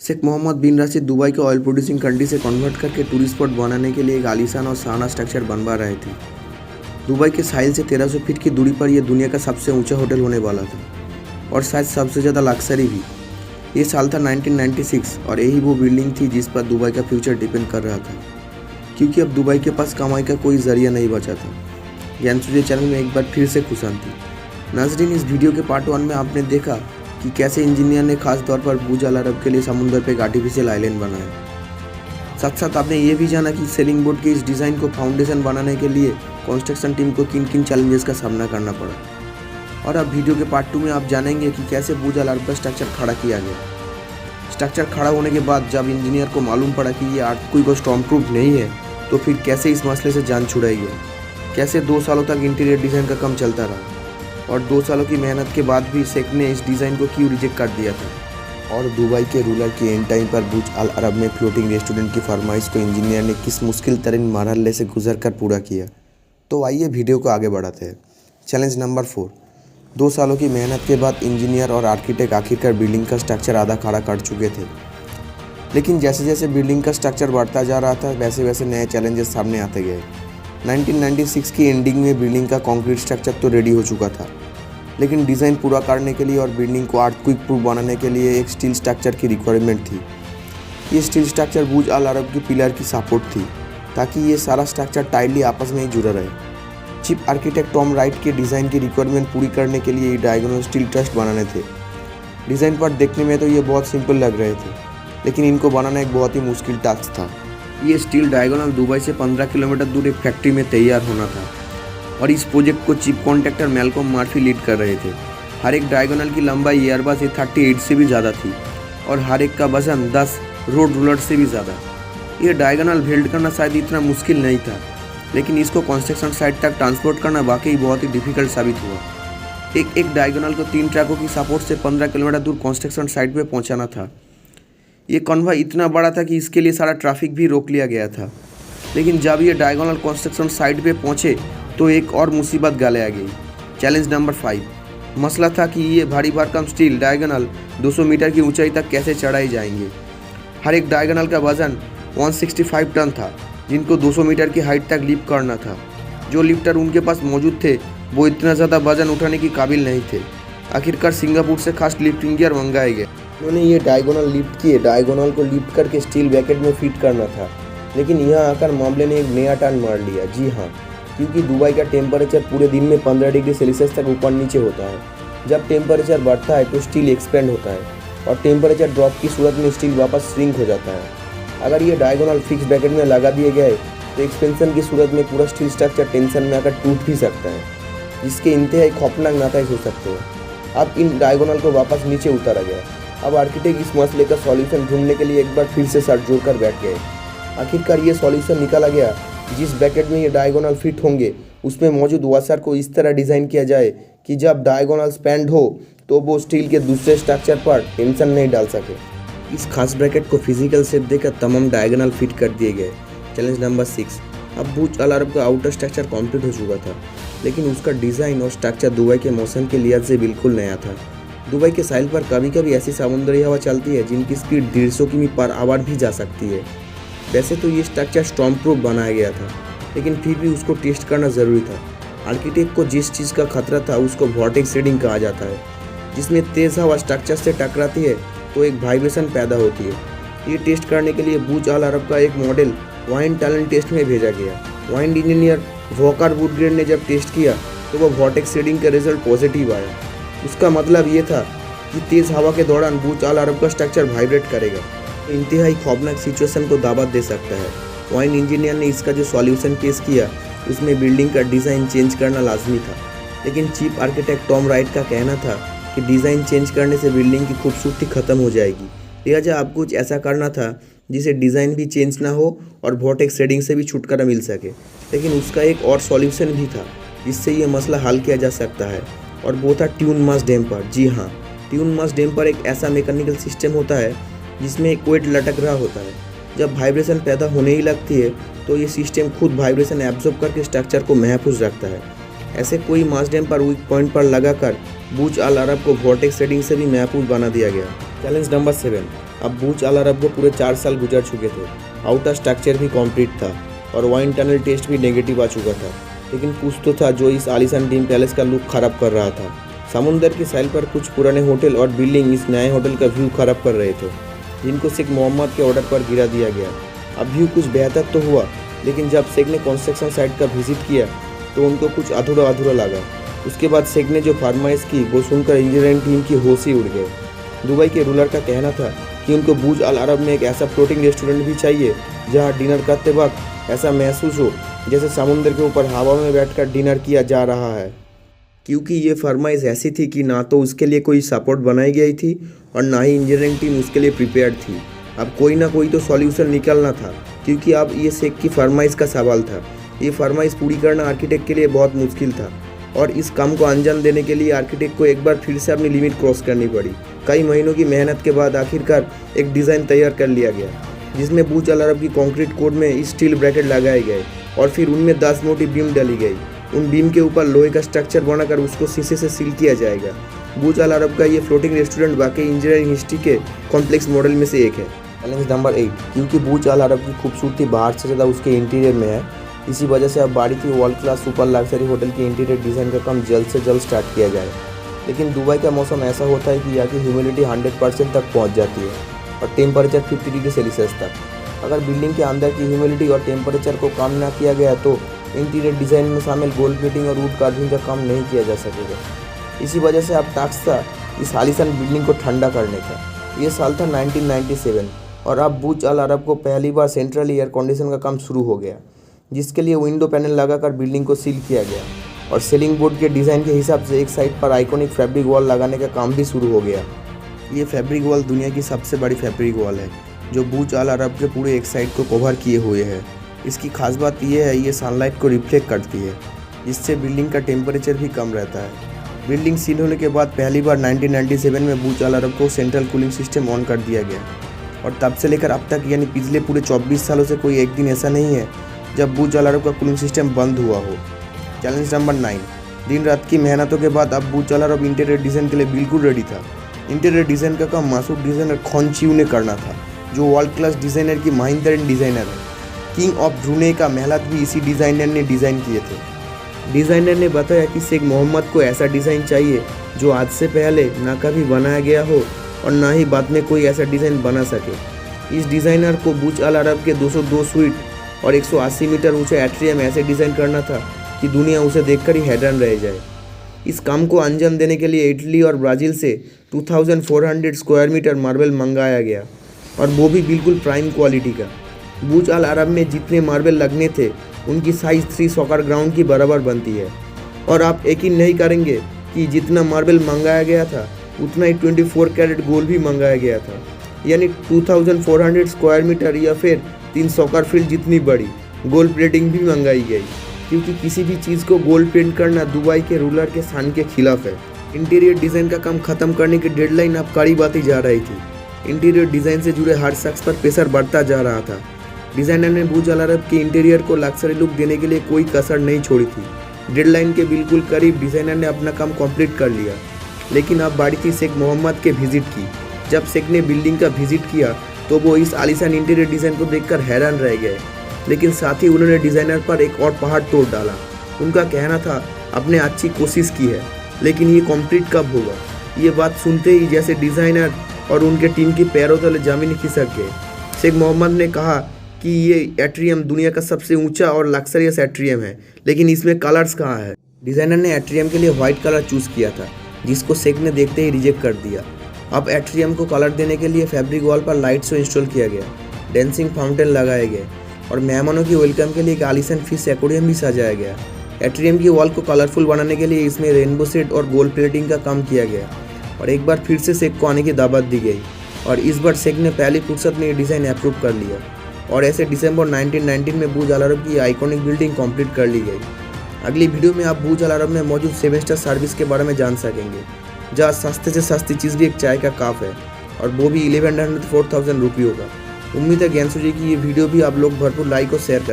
शेख मोहम्मद बिन Rashid Dubai के oil producing country से convert करके टूरिस्ट स्पॉट बनाने के लिए एक आलीशान और शानदार स्ट्रक्चर बनवा रहे थे। दुबई के साहिल से 1300 फीट की दूरी पर यह दुनिया का सबसे ऊंचा होटल होने वाला था और शायद सबसे ज़्यादा लग्जरी भी। ये साल था 1996 और यही वो बिल्डिंग थी जिस पर दुबई का फ्यूचर डिपेंड कर रहा था, क्योंकि अब दुबई के पास कमाई का कोई जरिया नहीं बचा था। ज्ञानसूर्य चैनल में एक बार फिर से खुशामदीद। नाजरीन, इस वीडियो के पार्ट 1 में आपने देखा कि कैसे इंजीनियर ने खास तौर पर बुर्ज अल अरब के लिए समुद्र पर एक आर्टिफिशियल आइलैंड बनाया। साथ साथ आपने ये भी जाना कि सेलिंग बोट के इस डिज़ाइन को फाउंडेशन बनाने के लिए कंस्ट्रक्शन टीम को किन किन चैलेंजेस का सामना करना पड़ा। और अब वीडियो के पार्ट 2 में आप जानेंगे कि कैसे बुर्ज अल अरब का स्ट्रक्चर खड़ा किया गया। स्ट्रक्चर खड़ा होने के बाद जब इंजीनियर को मालूम पड़ा कि ये अर्थक्वेक को स्टॉर्म प्रूफ नहीं है, तो फिर कैसे इस मसले से जान छुड़ाई गई। कैसे 2 सालों तक इंटीरियर डिज़ाइन का काम चलता रहा और 2 सालों की मेहनत के बाद भी शेख ने इस डिज़ाइन को क्यों रिजेक्ट कर दिया था। और दुबई के रूलर की एंड टाइम पर बुर्ज अल अरब में फ्लोटिंग रेस्टोरेंट की फरमाइश को इंजीनियर ने किस मुश्किल तरीन मरहले से गुजर कर पूरा किया। तो आइए वीडियो को आगे बढ़ाते हैं। Challenge number 4। 2 सालों की मेहनत के बाद इंजीनियर और आर्किटेक्ट आखिरकार बिल्डिंग का स्ट्रक्चर आधा खड़ा कर चुके थे, लेकिन जैसे जैसे बिल्डिंग का स्ट्रक्चर बढ़ता जा रहा था वैसे वैसे नए चैलेंजेस सामने आते गए। 1996 की एंडिंग में बिल्डिंग का कंक्रीट स्ट्रक्चर तो रेडी हो चुका था, लेकिन डिज़ाइन पूरा करने के लिए और बिल्डिंग को अर्थक्वेक प्रूफ बनाने के लिए एक स्टील स्ट्रक्चर की रिक्वायरमेंट थी। ये स्टील स्ट्रक्चर बुर्ज अल अरब की पिलर की सपोर्ट थी, ताकि ये सारा स्ट्रक्चर टाइटली आपस में ही जुड़ा रहे। चीफ आर्किटेक्ट टॉम राइट के डिज़ाइन की रिक्वायरमेंट पूरी करने के लिए डायगोनल स्टील ट्रस्ट बनाने थे। डिज़ाइन पर देखने में तो ये बहुत सिंपल लग रहे थे, लेकिन इनको बनाना एक बहुत ही मुश्किल टास्क था। ये स्टील डायगोनल दुबई से 15 किलोमीटर दूर एक फैक्ट्री में तैयार होना था और इस प्रोजेक्ट को chief contractor Malcolm Murphy lead कर रहे थे। हर एक डायगोनल की लंबाई एयरबस A38 से भी ज़्यादा थी और हर एक का वजन 10 रोड रूलर से भी ज़्यादा। ये डायगोनल बिल्ड करना शायद इतना मुश्किल नहीं था, लेकिन इसको कंस्ट्रक्शन साइट तक ट्रांसपोर्ट करना वाकई बहुत ही डिफिकल्ट साबित हुआ। एक डायगोनल को 3 ट्रकों की सपोर्ट से 15 किलोमीटर दूर कंस्ट्रक्शन साइट पर पहुँचाना था। ये कन्वॉय इतना बड़ा था कि इसके लिए सारा ट्रैफिक भी रोक लिया गया था। लेकिन जब ये डायगोनल कंस्ट्रक्शन साइट पे पहुंचे तो एक और मुसीबत गले आ गई। Challenge number 5। मसला था कि ये भारी भरकम स्टील डायगोनल 200 मीटर की ऊंचाई तक कैसे चढ़ाए जाएंगे। हर एक डायगोनल का वजन 165 टन था, जिनको 200 मीटर की हाइट तक लिफ्ट करना था। जो लिफ्टर उनके पास मौजूद थे वो इतना ज़्यादा वजन उठाने की काबिल नहीं थे। आखिरकार सिंगापुर से खास लिफ्टिंग गियर मंगाए गए। उन्होंने ये डायगोनल लिफ्ट किए। डायगोनल को लिफ्ट करके स्टील बैकेट में फिट करना था, लेकिन यहाँ आकर मामले ने एक नया टर्न मार लिया। जी हाँ, क्योंकि दुबई का टेम्परेचर पूरे दिन में 15 डिग्री सेल्सियस तक ऊपर नीचे होता है। जब टेम्परेचर बढ़ता है तो स्टील एक्सपेंड होता है और टेम्परेचर ड्रॉप की सूरत में स्टील वापस श्रिंक हो जाता है। अगर ये डायगोनल फिक्स ब्रैकेट में लगा दिए गए तो एक्सपेंशन की सूरत में पूरा स्टील स्ट्रक्चर टेंशन में आकर टूट भी सकता है, जिसके इंतहाई खौफनाक नतीजे हो सकते हैं। अब इन डायगोनल को वापस नीचे उतारा गया। अब आर्किटेक्ट इस मसले का सॉल्यूशन ढूंढने के लिए एक बार फिर से सर जोड़कर बैठ गए। आखिरकार ये सॉल्यूशन निकाला गया। जिस ब्रैकेट में ये डायगोनल फिट होंगे उसमें मौजूद वॉशर को इस तरह डिज़ाइन किया जाए कि जब डायगोनल स्पैंड हो तो वो स्टील के दूसरे स्ट्रक्चर पर टेंशन नहीं डाल सके। इस खास ब्रैकेट को फिजिकल शेप देकर तमाम डायगोनल फिट कर दिए गए। Challenge number 6। अब बुर्ज अल अरब का आउटर स्ट्रक्चर कंप्लीट हो चुका था, लेकिन उसका डिज़ाइन और स्ट्रक्चर दुबई के मौसम के लिहाज से बिल्कुल नया था। दुबई के साहिल पर कभी कभी ऐसी समुद्री हवा चलती है जिनकी स्पीड 150 किमी पर आवर भी जा सकती है। वैसे तो ये स्ट्रक्चर स्टॉर्म प्रूफ बनाया गया था, लेकिन फिर भी उसको टेस्ट करना ज़रूरी था। आर्किटेक्ट को जिस चीज़ का खतरा था उसको वॉर्टेक्स शेडिंग कहा जाता है, जिसमें तेज़ हवा स्ट्रक्चर से टकराती है तो एक वाइब्रेशन पैदा होती है। ये टेस्ट करने के लिए बुर्ज अल अरब का एक मॉडल वाइन टैलेंट टेस्ट में भेजा गया। वाइन इंजीनियर वॉकर वुडग्रेड ने जब टेस्ट किया तो वो वॉर्टेक्स शेडिंग का रिजल्ट पॉजिटिव आया। उसका मतलब ये था कि तेज़ हवा के दौरान बुर्ज अल अरब का स्ट्रक्चर वाइब्रेट करेगा, इंतहाई खौफनाक सिचुएशन को दावत दे सकता है। वाइन इंजीनियर ने इसका जो सॉल्यूशन पेश किया उसमें बिल्डिंग का डिज़ाइन चेंज करना लाजमी था, लेकिन चीफ आर्किटेक्ट टॉम राइट का कहना था कि डिज़ाइन चेंज करने से बिल्डिंग की खूबसूरती ख़त्म हो जाएगी। लिहाजा आपको कुछ ऐसा करना था जिसे डिज़ाइन भी चेंज ना हो और वॉर्टेक्स शेडिंग से भी छुटकारा मिल सके। लेकिन उसका एक और सॉल्यूशन भी था जिससे ये मसला हल किया जा सकता है, और वो था ट्यून मास डैम्पर। जी हाँ, ट्यून मास डैम्पर एक ऐसा मैकेनिकल सिस्टम होता है जिसमें एक वेट लटक रहा होता है। जब वाइब्रेशन पैदा होने ही लगती है तो ये सिस्टम खुद वाइब्रेशन एब्जॉर्ब करके स्ट्रक्चर को महफूज रखता है। ऐसे कोई मास डैम्पर वीक पॉइंट पर लगाकर बुर्ज अल अरब को वॉर्टेक्स शेडिंग से भी महफूज बना दिया गया। Challenge number 7। अब बुर्ज अल अरब को पूरे 4 साल गुजर चुके थे। आउटर स्ट्रक्चर भी कंप्लीट था और वाइन टनल टेस्ट भी नेगेटिव आ चुका था, लेकिन कुछ तो था जो इस आलीशान ड्रीम पैलेस का लुक खराब कर रहा था। समुंदर की साइल पर कुछ पुराने होटल और बिल्डिंग इस नए होटल का व्यू खराब कर रहे थे, जिनको शेख मोहम्मद के ऑर्डर पर गिरा दिया गया। अब व्यू कुछ बेहतर तो हुआ, लेकिन जब शेख ने कंस्ट्रक्शन साइट का विजिट किया तो उनको कुछ अधूरा अधूरा लगा। उसके बाद शेख ने जो फरमाइश की वो सुनकर इंजीनियरिंग टीम की होश ही उड़ गए। दुबई के रूलर का कहना था कि उनको बुर्ज अल अरब में एक ऐसा फ्लोटिंग रेस्टोरेंट भी चाहिए जहां डिनर करते वक्त ऐसा महसूस हो जैसे समुद्र के ऊपर हवा में बैठकर डिनर किया जा रहा है। क्योंकि ये फरमाइश ऐसी थी कि ना तो उसके लिए कोई सपोर्ट बनाई गई थी और ना ही इंजीनियरिंग टीम उसके लिए प्रिपेयर्ड थी। अब कोई ना कोई तो सॉल्यूशन निकलना था, क्योंकि अब ये शेख की फरमाइश का सवाल था। ये फरमाइश पूरी करना आर्किटेक्ट के लिए बहुत मुश्किल था और इस काम को अंजाम देने के लिए आर्किटेक्ट को एक बार फिर से अपनी लिमिट क्रॉस करनी पड़ी। कई महीनों की मेहनत के बाद आखिरकार एक डिज़ाइन तैयार कर लिया गया, जिसमें बुर्ज अल अरब की कंक्रीट कोड में स्टील ब्रैकेट लगाए गए और फिर उनमें 10 मोटी बीम डाली गई। उन बीम के ऊपर लोहे का स्ट्रक्चर बनाकर उसको शीशे से सील किया जाएगा। बुर्ज अल अरब का ये फ्लोटिंग रेस्टोरेंट वाकई इंजीनियरिंग हिस्ट्री के कॉम्प्लेक्स मॉडल में से एक है। चैलेंज नंबर 8, क्योंकि बुर्ज अल अरब की खूबसूरती बाहर से ज़्यादा उसके इंटीरियर में है, इसी वजह से अब बाड़ी की world class super luxury hotel की इंटीरियर डिज़ाइन का काम जल्द से जल्द स्टार्ट किया जाए। लेकिन दुबई का मौसम ऐसा होता है कि यहाँ की ह्यूमिडिटी 100% तक पहुँच जाती है और टेम्परेचर 50 डिग्री सेल्सियस तक। अगर बिल्डिंग के अंदर की ह्यूमिडिटी और टेम्परेचर को कम ना किया गया तो इंटीरियर डिज़ाइन में शामिल गोल्ड प्लेटिंग और वुड कार्विंग का काम नहीं किया जा सकेगा। इसी वजह से अब टास्क था इस आलीशान बिल्डिंग को ठंडा करने का। ये साल था 1997 और अब बुर्ज अल अरब को पहली बार सेंट्रल एयर कंडीशन का काम शुरू हो गया, जिसके लिए विंडो पैनल लगाकर बिल्डिंग को सील किया गया और सीलिंग बोर्ड के डिज़ाइन के हिसाब से एक साइड पर आइकॉनिक फैब्रिक वॉल लगाने का काम भी शुरू हो गया। ये फैब्रिक वॉल दुनिया की सबसे बड़ी फैब्रिक वॉल है, जो बुर्ज अल अरब के पूरे एक साइड को कवर किए हुए है। इसकी खास बात यह है ये सनलाइट को रिफ्लेक्ट करती है, जिससे बिल्डिंग का टेम्परेचर भी कम रहता है। बिल्डिंग सील होने के बाद पहली बार 1997 में बुर्ज अल अरब को सेंट्रल कूलिंग सिस्टम ऑन कर दिया गया और तब से लेकर अब तक यानी पिछले पूरे 24 सालों से कोई एक दिन ऐसा नहीं है जब बुर्ज अल अरब का कूलिंग सिस्टम बंद हुआ हो। चैलेंज नंबर 9, दिन रात की मेहनतों के बाद अब बुर्ज अल अरब इंटीरियर डिज़ाइन के लिए बिल्कुल रेडी था। इंटीरियर डिज़ाइन का काम मासूद डिज़ाइनर खोन चिऊ ने करना था, जो वर्ल्ड क्लास डिज़ाइनर की माहिरतरीन डिज़ाइनर है। किंग ऑफ ब्रुनेई का महल भी इसी डिज़ाइनर ने डिज़ाइन किए थे। डिज़ाइनर ने बताया कि शेख मोहम्मद को ऐसा डिज़ाइन चाहिए जो आज से पहले ना कभी बनाया गया हो और ना ही बाद में कोई ऐसा डिज़ाइन बना सके। इस डिज़ाइनर को बुर्ज अल अरब के 202 स्वीट और 180 मीटर ऊंचे एट्रियम ऐसे डिज़ाइन करना था कि दुनिया उसे देखकर ही हैरान रह जाए। इस काम को अंजाम देने के लिए इटली और ब्राज़ील से 2400 स्क्वायर मीटर मार्बल मंगाया गया और वो भी बिल्कुल प्राइम क्वालिटी का। बुर्ज अल अरब में जितने मार्बल लगने थे उनकी साइज़ 3 सॉकर ग्राउंड की बराबर बनती है और आप यकीन नहीं करेंगे कि जितना मार्बल मंगाया गया था उतना ही 24 कैरेट गोल्ड भी मंगाया गया था, यानी 2400 स्क्वायर मीटर या फिर 3 सॉकर फील्ड जितनी बड़ी गोल्ड प्लेटिंग भी मंगाई गई, क्योंकि किसी भी चीज़ को गोल्ड पेंट करना दुबई के रूलर के शान के खिलाफ है। इंटीरियर डिज़ाइन का काम ख़त्म करने की डेडलाइन अब करीब आती जा रही थी। इंटीरियर डिज़ाइन से जुड़े हर शख्स पर प्रेशर बढ़ता जा रहा था। डिज़ाइनर ने बुर्ज अल अरब के इंटीरियर को लग्जरी लुक देने के लिए कोई कसर नहीं छोड़ी थी। डेडलाइन के बिल्कुल करीब डिज़ाइनर ने अपना काम कंप्लीट कर लिया, लेकिन अब बारी थी शेख मोहम्मद के विजिट की। जब शेख ने बिल्डिंग का विजिट किया तो वो इस आलीशान इंटीरियर डिज़ाइन को देखकर हैरान रह गए, लेकिन साथ ही उन्होंने डिज़ाइनर पर एक और पहाड़ तोड़ डाला। उनका कहना था आपने अच्छी कोशिश की है, लेकिन ये कंप्लीट कब होगा। ये बात सुनते ही जैसे डिज़ाइनर और उनके टीम की पैरों तले ज़मीन खिसक गए। शेख मोहम्मद ने कहा कि ये एट्रियम दुनिया का सबसे ऊंचा और लग्जरियस एट्रियम है, लेकिन इसमें कलर्स कहाँ है। डिज़ाइनर ने एट्रियम के लिए वाइट कलर चूज़ किया था, जिसको शेख ने देखते ही रिजेक्ट कर दिया। अब एट्रियम को कलर देने के लिए फैब्रिक वॉल पर लाइट शो इंस्टॉल किया गया, डांसिंग फाउंटेन लगाए गए और मेहमानों की वेलकम के लिए एक आलीशान फिश एक्वेरियम भी सजाया गया। एट्रियम की वॉल को कलरफुल बनाने के लिए इसमें रेनबो सेट और गोल्ड प्लेटिंग का काम किया गया और एक बार फिर से शेख को आने की दावत दी गई और इस बार शेख ने पहली फुर्सत में ये डिज़ाइन अप्रूव कर लिया और ऐसे दिसंबर 1919 में बुर्ज अल अरब की आइकॉनिक बिल्डिंग कंप्लीट कर ली गई। अगली वीडियो में आप बुर्ज अल अरब में मौजूद 7 स्टार सर्विस के बारे में जान सकेंगे, जहाँ सस्ते से सस्ती चीज़ भी एक चाय का कप है और वो भी 1100 to 4000 रुपये होगा। उम्मीद है ज्ञानसू जी की ये वीडियो भी आप लोग भरपूर लाइक और शेयर करें।